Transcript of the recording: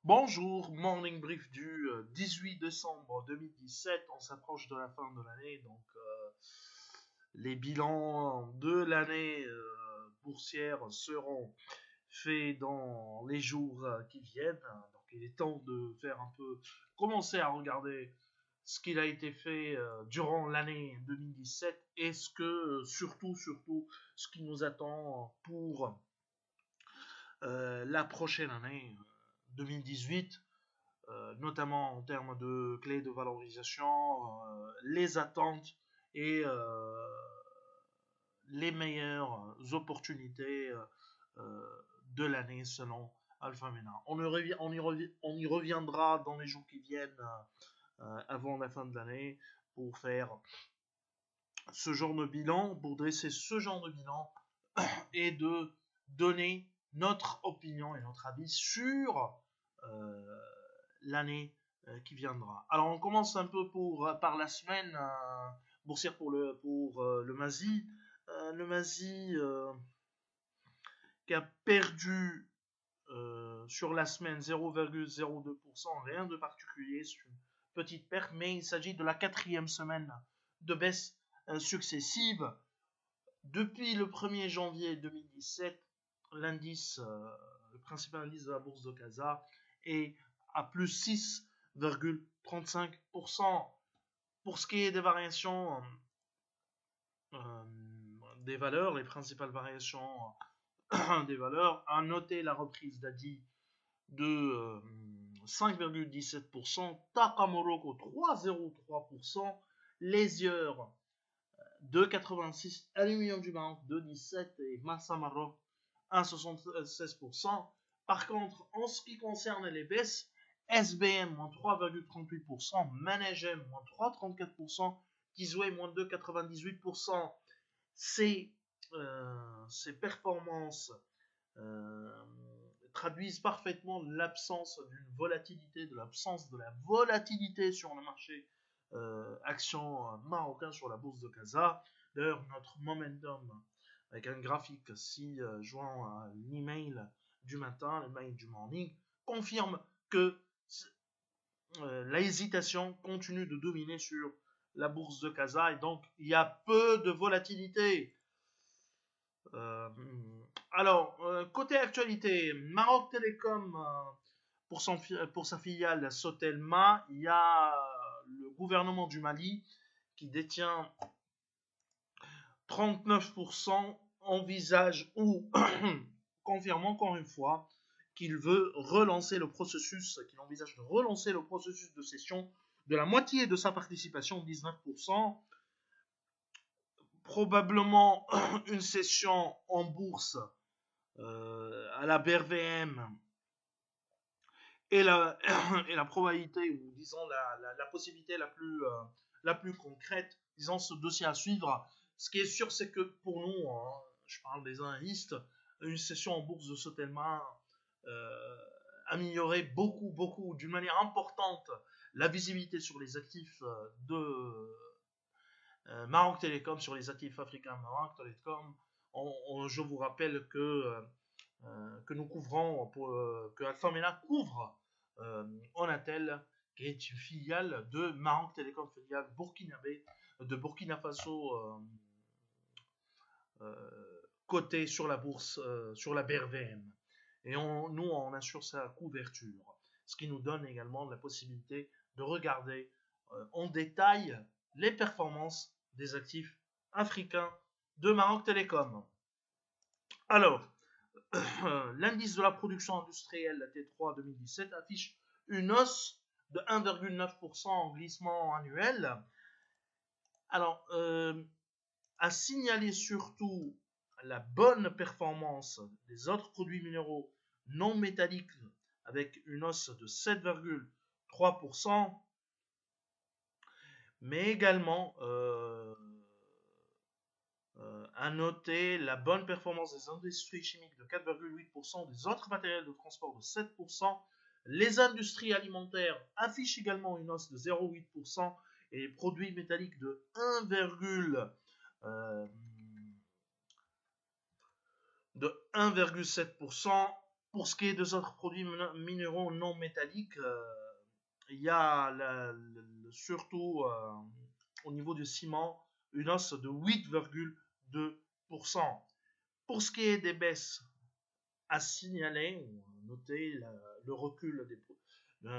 Bonjour, morning brief du 18 décembre 2017. On s'approche de la fin de l'année, donc les bilans de l'année boursière seront faits dans les jours qui viennent. Donc il est temps de faire un peu, commencer à regarder ce qu'il a été fait durant l'année 2017 et ce que, surtout, ce qui nous attend pour la prochaine année 2018. Notamment en termes de clés de valorisation, les attentes et les meilleures opportunités de l'année selon Alpha Mena. On y reviendra dans les jours qui viennent avant la fin de l'année pour faire ce genre de bilan, pour dresser ce genre de bilan et de donner notre opinion et notre avis sur l'année qui viendra. Alors on commence un peu par la semaine boursière pour le MASI. Le MASI qui a perdu sur la semaine 0,02%, rien de particulier, c'est une petite perte, mais il s'agit de la quatrième semaine de baisse successive. Depuis le 1er janvier 2017, l'indice, le principal indice de la bourse de Casa est à plus 6,35%. Pour ce qui est des variations des valeurs, les principales variations des valeurs, à noter la reprise d'Adi de 5,17%, Takamoroko 3,03%, Lazier de 86, Aluminium du Maroc de 17 et Massa Maroc 1,76%. Par contre, en ce qui concerne les baisses, SBM moins 3,38%, Managem moins 3,34%, Kizway moins 2,98%. Ces performances traduisent parfaitement l'absence d'une volatilité, de l'absence de la volatilité sur le marché actions marocain sur la bourse de Casa. D'ailleurs, notre momentum avec un graphique joint à l'email du matin, l'email du morning, confirme que la hésitation continue de dominer sur la bourse de Casa et donc il y a peu de volatilité. Alors, côté actualité, Maroc Télécom, pour sa filiale Sotelma, il y a le gouvernement du Mali qui détient 39%, envisage ou confirme encore une fois qu'il veut relancer le processus, qu'il envisage de relancer le processus de cession de la moitié de sa participation, 19%. Probablement une cession en bourse à la BRVM et la, et la probabilité, ou disons la possibilité la plus concrète, disons ce dossier à suivre. Ce qui est sûr, c'est que pour nous, hein, je parle des analystes, une session en bourse de Sotelma améliorer beaucoup, d'une manière importante, la visibilité sur les actifs de Maroc Télécom, sur les actifs africains Maroc Télécom. Je vous rappelle que nous couvrons, que Alpha Mena couvre Onatel, qui est une filiale de Maroc Télécom, filiale burkinabé, de Burkina Faso, cotée sur la bourse, sur la BRVM. Et nous, on assure sa couverture, ce qui nous donne également la possibilité de regarder en détail les performances des actifs africains de Maroc Télécom. Alors, l'indice de la production industrielle, la T3 2017, affiche une hausse de 1,9% en glissement annuel. Alors, à signaler surtout la bonne performance des autres produits minéraux non métalliques avec une hausse de 7,3%, mais également à noter la bonne performance des industries chimiques de 4,8%, des autres matériels de transport de 7%. Les industries alimentaires affichent également une hausse de 0,8% et les produits métalliques de 1,7%. Pour ce qui est des autres produits minéraux non métalliques, il y a surtout au niveau du ciment une hausse de 8,2%. Pour ce qui est des baisses à signaler, on noter le recul